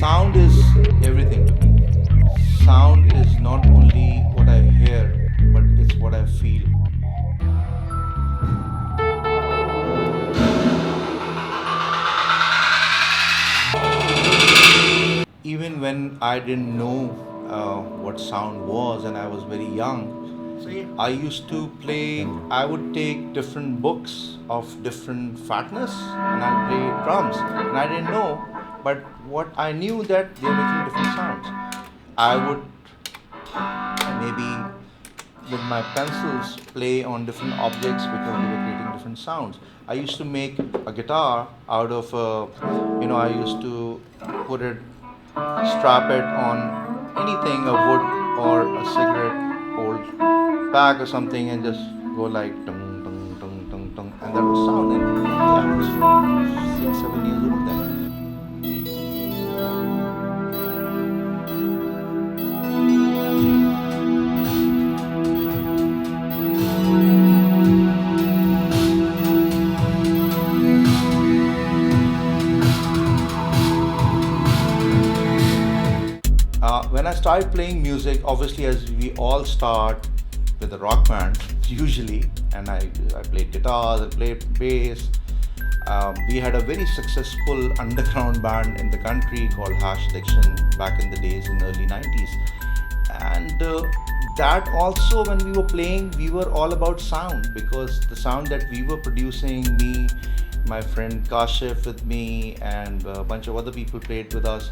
Sound is everything to me. Sound is not only what I hear, but it's what I feel. Even when I didn't know what sound was and I was very young, I used to play, I would take different books of different fatness and I'll play drums. And I didn't know, but what I knew that they're making different sounds. I would maybe with my pencils play on different objects because they were creating different sounds. I used to make a guitar out of, I used to put it, strap it on anything, a wood or a cigarette old pack or something, and just go like tung tung tung tung tung, and that was sound. And yeah, I was 6, 7 years old then. When I started playing music, obviously, as we all start with a rock band, usually, and I played guitars, I played bass. We had a very successful underground band in the country called Hash Addiction back in the days in the early 90s. And that also, when we were playing, we were all about sound because the sound that we were producing, me, my friend Kashif with me, and a bunch of other people played with us.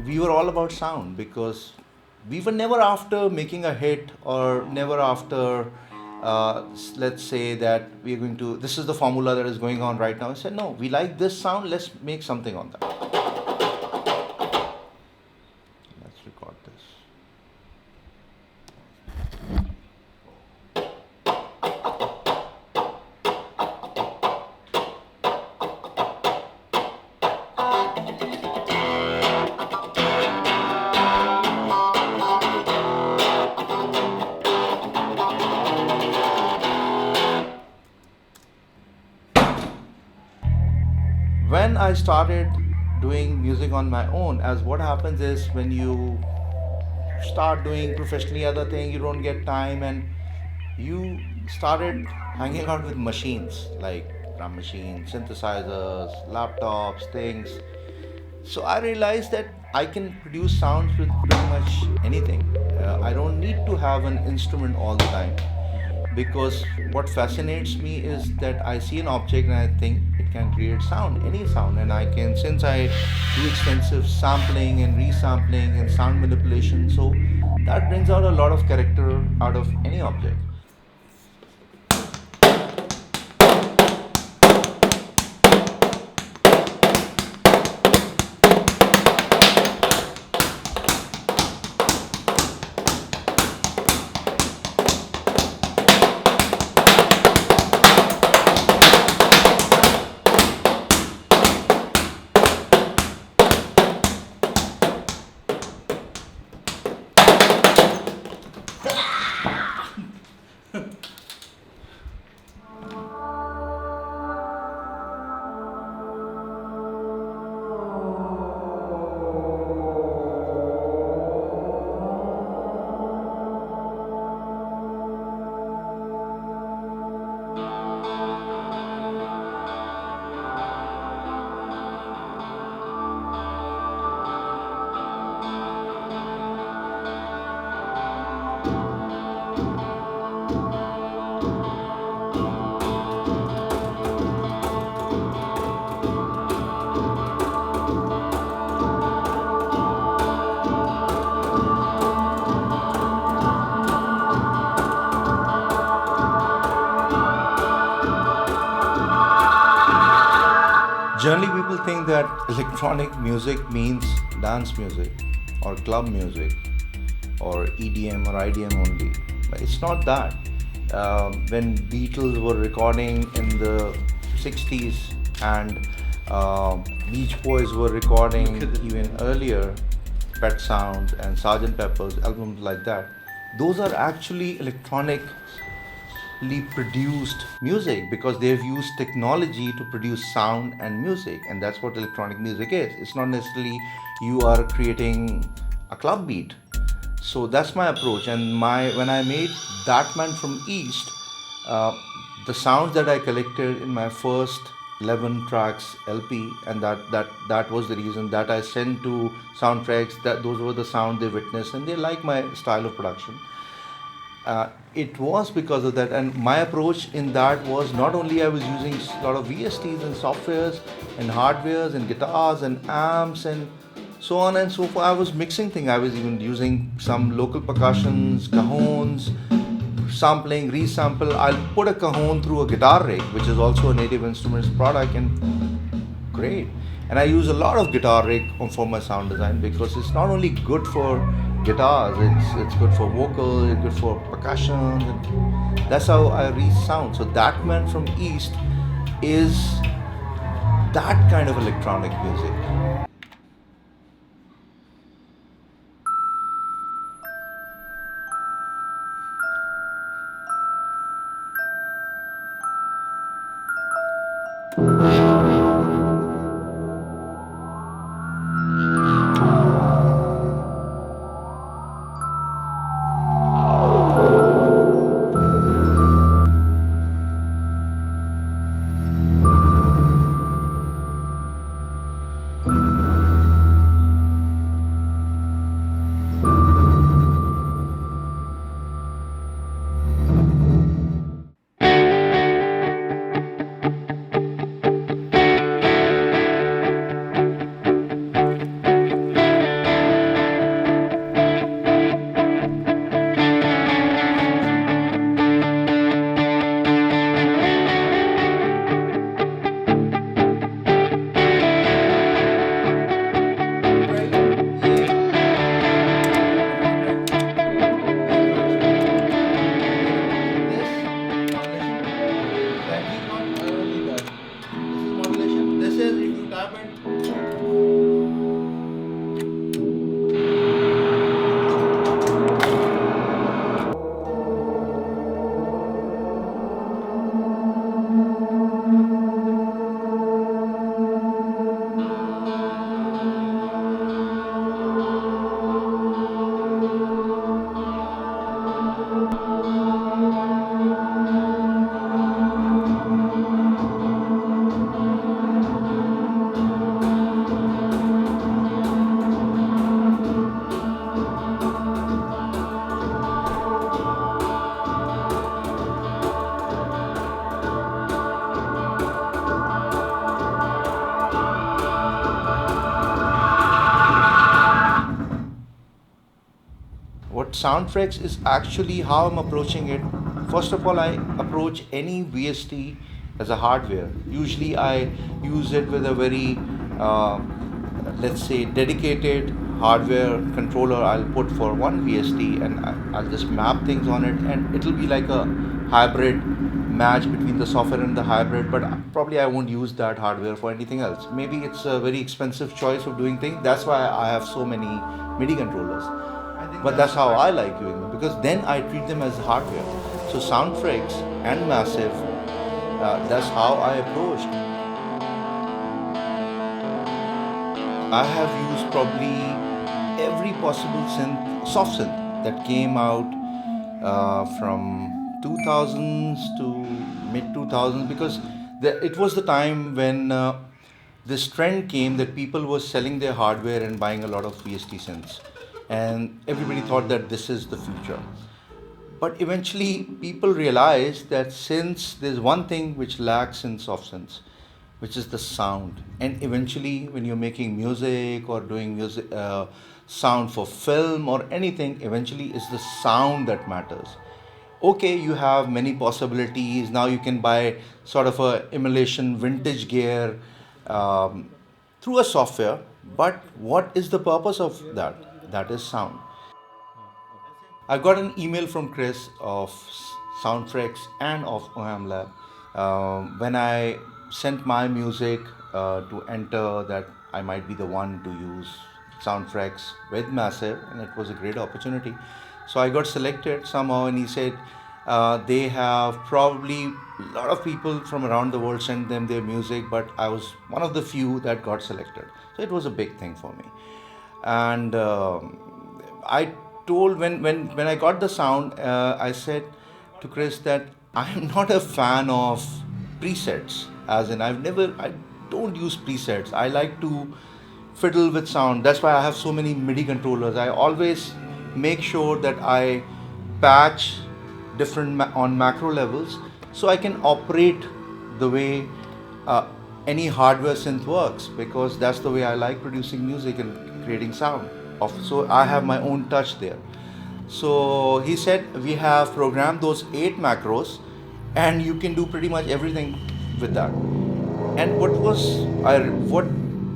We were all about sound because we were never after making a hit or never after, let's say that we are going to, this is the formula that is going on right now. I said, no, we like this sound, let's make something on that. Let's record this. When I started doing music on my own, as what happens is when you start doing professionally other thing, you don't get time, and you started hanging out with machines like drum machines, synthesizers, laptops, things. So I realized that I can produce sounds with pretty much anything. I don't need to have an instrument all the time because what fascinates me is that I see an object and I think it can create sound, any sound, and I can, since I do extensive sampling and resampling and sound manipulation, so that brings out a lot of character out of any object. Generally, people think that electronic music means dance music or club music or EDM or IDM only. But it's not that. When Beatles were recording in the 60s and Beach Boys were recording even earlier, Pet Sounds and Sgt. Pepper's, albums like that. Those are actually electronically produced music because they've used technology to produce sound and music, and that's what electronic music is. It's not necessarily you are creating a club beat. So that's my approach, and my when I made That Man from East, uh, the sounds that I collected in my first 11 tracks LP, and that was the reason that I sent to SoundFreqs. That those were the sound they witnessed, and they like my style of production. It was because of that, and my approach in that was not only I was using a lot of VSTs and softwares and hardwares and guitars and amps and so on and so forth. I was mixing things. I was even using some local percussions, cajones, sampling, resample. I'll put a cajon through a guitar rig, which is also a Native Instruments product, and great. And I use a lot of guitar rig for my sound design because it's not only good for guitars, it's good for vocals, it's good for percussion. And that's how I reach sound. So That Man from East is that kind of electronic music. What SoundFreqs is actually how I'm approaching it. First of all, I approach any VST as a hardware. Usually, I use it with a very, let's say, dedicated hardware controller. I'll put for one VST, and I'll just map things on it, and it'll be like a hybrid match between the software and the hybrid. But probably I won't use that hardware for anything else. Maybe it's a very expensive choice of doing things. That's why I have so many MIDI controllers. But that's how I like doing them because then I treat them as hardware. So SoundFreqs and Massive, that's how I approached. I have used probably every possible synth, soft synth that came out from 2000s to mid 2000s because it was the time when this trend came that people were selling their hardware and buying a lot of VST synths, and everybody thought that this is the future. But eventually, people realized that since there's one thing which lacks in soft synths, which is the sound, and eventually, when you're making music or doing music, sound for film or anything, eventually it's the sound that matters. Okay, you have many possibilities now. You can buy sort of a emulation vintage gear um, through a software, but what is the purpose of that? That is sound. I got an email from Chris of SoundFreqs and of OHM Lab when I sent my music to enter that I might be the one to use SoundFreqs with Massive, and it was a great opportunity. So I got selected somehow, and he said they have probably a lot of people from around the world sent them their music, but I was one of the few that got selected. So it was a big thing for me. And I told when I got the sound, I said to Chris that I'm not a fan of presets. As in, I don't use presets. I like to fiddle with sound. That's why I have so many MIDI controllers. I always make sure that I patch on macro levels so I can operate the way uh, any hardware synth works, because that's the way I like producing music and creating sound. So I have my own touch there. So he said we have programmed those 8 macros, and you can do pretty much everything with that. And what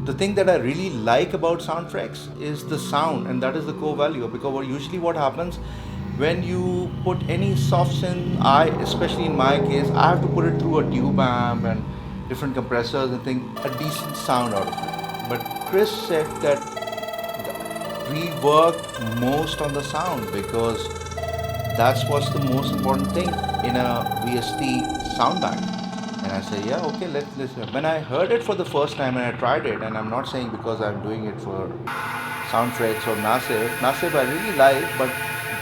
the thing that I really like about SoundFreqs is the sound, and that is the core value. Because usually what happens when you put any soft synth, especially in my case, I have to put it through a tube amp and different compressors and think a decent sound out of it. But Chris said that we work most on the sound, because that's what's the most important thing in a VST sound bank. And I said, yeah, okay, let's listen. When I heard it for the first time and I tried it, and I'm not saying because I'm doing it for SoundFreqs or Massive I really like, but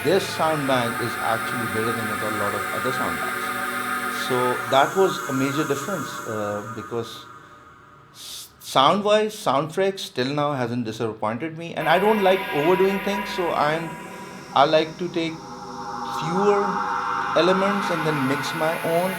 this sound bank is actually better than a lot of other sound banks. So that was a major difference, because sound wise, SoundFreqs till now hasn't disappointed me, and I don't like overdoing things, so I like to take fewer elements and then mix my own.